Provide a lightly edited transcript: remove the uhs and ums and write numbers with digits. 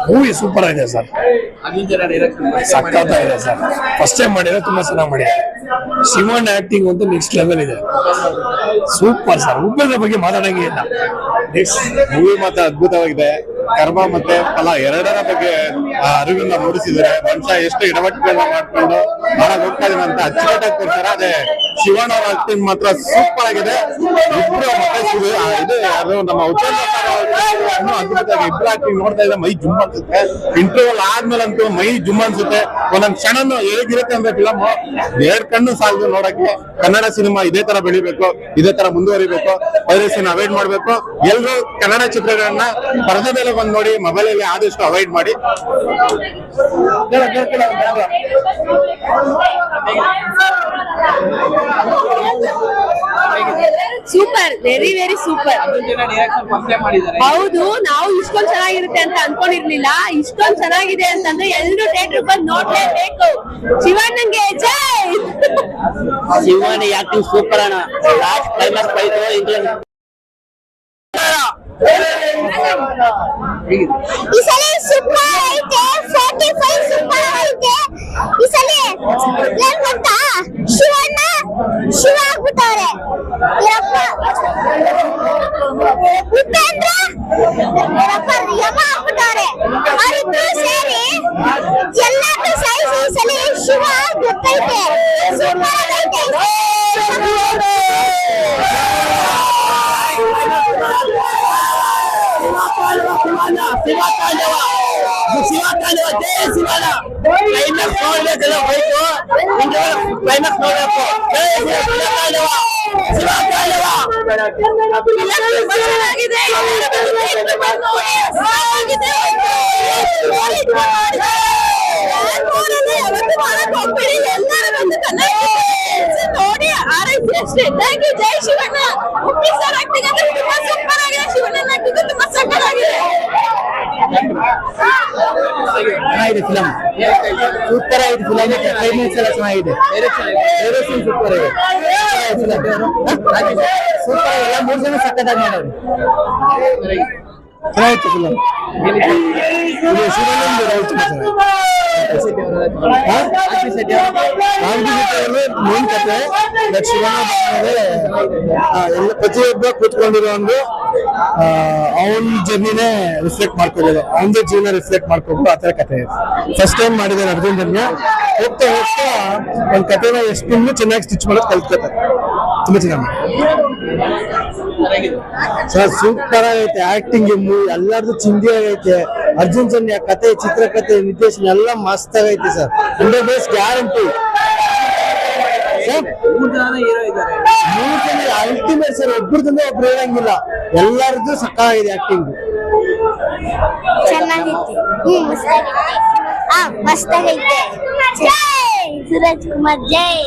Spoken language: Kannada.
ಮೂವಿ ಸೂಪರ್ ಆಗಿದೆ ಸರ್, ಸಕ್ಕತ್ತಾಗಿದೆ ಸರ್. ಫಸ್ಟ್ ಟೈಮ್ ಮಾಡಿದ್ರೆ ತುಂಬಾ ಚೆನ್ನಾಗಿ ಮಾಡಿದ್ದಾರೆ. ಶಿವಣ್ಣ ಆಕ್ಟಿಂಗ್ ಅಂತೂ ನೆಕ್ಸ್ಟ್ ಲೆವೆಲ್ ಇದೆ, ಸೂಪರ್ ಸರ್. ಉಪೇಂದ್ರ ಬಗ್ಗೆ ಮಾತಾಡಂಗೆ ಇಲ್ಲ. ಮೂವಿ ಮಾತ್ರ ಅದ್ಭುತವಾಗಿದೆ. ಕರ್ಮ ಮತ್ತೆ ಫಲ ಎರಡರ ಬಗ್ಗೆ ಅರಿವನ್ನ ಮೂಡಿಸಿದ್ದಾರೆ. ಮನುಷ್ಯ ಎಷ್ಟು ಎಡವಟ್ಟುಗಳನ್ನ ಮಾಡ್ಕೊಂಡು ಮಾಡಕ್ ಹೋಗ್ತಾ ಇದೀನಿ ಅಂತ ಅಚ್ಚುಕಟ್ಟಾಗಿ ತೋರಿಸ್ತಾರೆ. ಅದೇ ಶಿವಣ್ಣ ಅವರ ಆಕ್ಟಿಂಗ್ ಮಾತ್ರ ಸೂಪರ್ ಆಗಿದೆ. ಇಬ್ರು ಮತ್ತೆ ಇದು ಯಾರು ನಮ್ಮ ಉಪೇಂದ್ರ ಅದ್ಭುತವಾಗಿ ಇಬ್ರು ಆಕ್ಟಿಂಗ್ ನೋಡ್ತಾ ಇದ್ರೆ ಮೈ ಜುಮ್ ಅನ್ಸುತ್ತೆ. ಇಂಟರ್ವಲ್ ಆದ್ಮೇಲಂತೂ ಮೈ ಜುಮ್ ಅನ್ಸುತ್ತೆ. ಒಂದೊಂದ್ ಕ್ಷಣನು ಹೇಗಿರುತ್ತೆ ಅಂದ್ರೆ ಫಿಲಮ್ ಎರಡ್ ಕಣ್ಣು ಸಾಲದು ನೋಡಕ್ಕೆ. ಕನ್ನಡ ಸಿನಿಮಾ ಇದೇ ತರ ಬೆಳಿಬೇಕು, ಇದೇ ತರ ಮುಂದುವರಿಬೇಕು, ವೈರಸ್ನ ಅವಾಯ್ಡ್ ಮಾಡ್ಬೇಕು. ಎಲ್ರು ಕನ್ನಡ ಚಿತ್ರಗಳನ್ನ ಪರದೆ ಮೇಲೆ ಬಂದು ನೋಡಿ, ಮೊಬೈಲ್ ಅಲ್ಲಿ ಆದಷ್ಟು ಅವಾಯ್ಡ್ ಮಾಡಿ. Super, very very super. ಹೌದು, ನಾವು ಇಷ್ಟೊಂದು ಚೆನ್ನಾಗಿರುತ್ತೆ ಅಂತ ಅನ್ಕೊಂಡಿರ್ಲಿಲ್ಲ. ಇಷ್ಟೊಂದು ಚೆನ್ನಾಗಿದೆ ಅಂತಂದ್ರೆ ಎಲ್ರು ಥಿಯೇಟರ್ ಬಂದು ನೋಡ್ಲೇಬೇಕು. ಶಿವಣ್ಣಂಗೆ ಜೈ. ಶಿವಣ್ಣ ಆಕ್ಟಿಂಗ್ ಸೂಪರ್ ಅಣ್ಣ. ಲಾಸ್ಟ್ ಕ್ಲೈಮ್ಯಾಕ್ಸ್ ಫೈಟ್ ಈ ಸಲ ಸೂಪರ್ ಐತೆ. 45 ಸೂಪರ್ ಐತೆ ಈ ಸಲ. ಏನ್ ಗೊತ್ತಾ, ಶಿವಣ್ಣ ಶಿವ ಆಗ್ಬಿಟ್ಟವ್ರೆ. ಉಪೇಂದ್ರ ಯಮ ಆಗ್ಬಿಟ್ಟವ್ರೆ. ಅವರಿಬ್ರು ಸೇರಿ ಎಲ್ಲಾರು ಸಾಯಿಸಿ ಈ ಸಲ ಶಿವ ಗೊತ್ತೈತೆ. ಸೂಪರ್ ಐತೆ. ನೋಡಿ ಆರೈಸಿ ಅಷ್ಟೇ. Thank you. ಜೈ ಶಿವಣ್ಣ. ಉಪ್ಪಿ ಸರ್ ಆಕ್ಟಿಂಗ್ ಅಂದ್ರೆ ತುಂಬಾ ಸೂಪರ್ ಆಗಿದೆ. ಶಿವಣ್ಣ ಆಕ್ಟಿಂಗ್ ತುಂಬಾ ಸಕ್ಕತ್ತಾಗಿದೆ. ಚೆನ್ನಾಗಿದೆ ಫಿಲಮ್, ಸೂಪರ್ ಆಗಿದೆ ಫಿಲಮ್. ಕ್ಲೈಮ್ಯಾಕ್ಸ್ ಎಲ್ಲ ಚೆನ್ನಾಗಿದೆ, ಡೈರೆಕ್ಷನ್ ಸೂಪರ್ ಇದೆ. ಸೂಪರ್ ಎಲ್ಲ 3 ಜನ ಸಕ್ಕತ್ತಾಗಿ ಮಾಡೋರು. ಚೆನ್ನಾಗಿತ್ತು ಫಿಲಮ್. ಮೇನ್ ಕತೆ ಎಲ್ಲ ಪ್ರತಿಯೊಬ್ಬ ಕೂತ್ಕೊಂಡಿರೋ ಒಂದು ಅವನ್ ಜರ್ನಿನೇ ರಿಫ್ಲೆಕ್ಟ್ ಮಾಡ್ಕೋಬಹುದು, ಅವನದೇ ಜೀವನ ರಿಫ್ಲೆಕ್ಟ್ ಮಾಡ್ಕೋಬಹುದು. ಆತರ ಕತೆ ಫಸ್ಟ್ ಟೈಮ್ ಮಾಡಿದ್ದಾರೆ ಅರ್ಜುನ್ ಜನ್ಯ. ಹೋಗ್ತಾ ಹೋಗ್ತಾ ಒಂದ್ ಕತೆನ ಎಷ್ಟು ಚೆನ್ನಾಗಿ ಸ್ಟಿಚ್ ಮಾಡೋದು ಕಲ್ತ್ಕೊತಾರೆ. ತುಂಬಾ ಚೆನ್ನಾಗಿ ಸರ್, ಸೂಪರ್ ಆಗೈತೆ. ಆಕ್ಟಿಂಗ್ ಎಲ್ಲಾರ್ದು ಚಿಂದಿ ಆಗೈತೆ. ಅರ್ಜುನ್ ಜನ್ಯ ಕತೆ, ಚಿತ್ರಕಥೆ, ನಿರ್ದೇಶನ ಎಲ್ಲ ಮಸ್ತ್ ಆಗೈತೆ ಸರ್. 100% ಗ್ಯಾರಂಟಿ. ಅಲ್ಟಿಮೇಟ್ ಸರ್, ಒಬ್ಬರದಿಂದ ಒಬ್ರು ಹೇಳಂಗಿಲ್ಲ. ಎಲ್ಲಾರದ್ದು ಸಕ್ಕಾಗಿದೆ ಆಕ್ಟಿಂಗ್. ಚೆನ್ನಾಗಿತ್ತು. ಮಸ್ತಾಗೈತೆ. ಜೈ ಸುರೇಶ್ ಕುಮಾರ್ ಜೈ.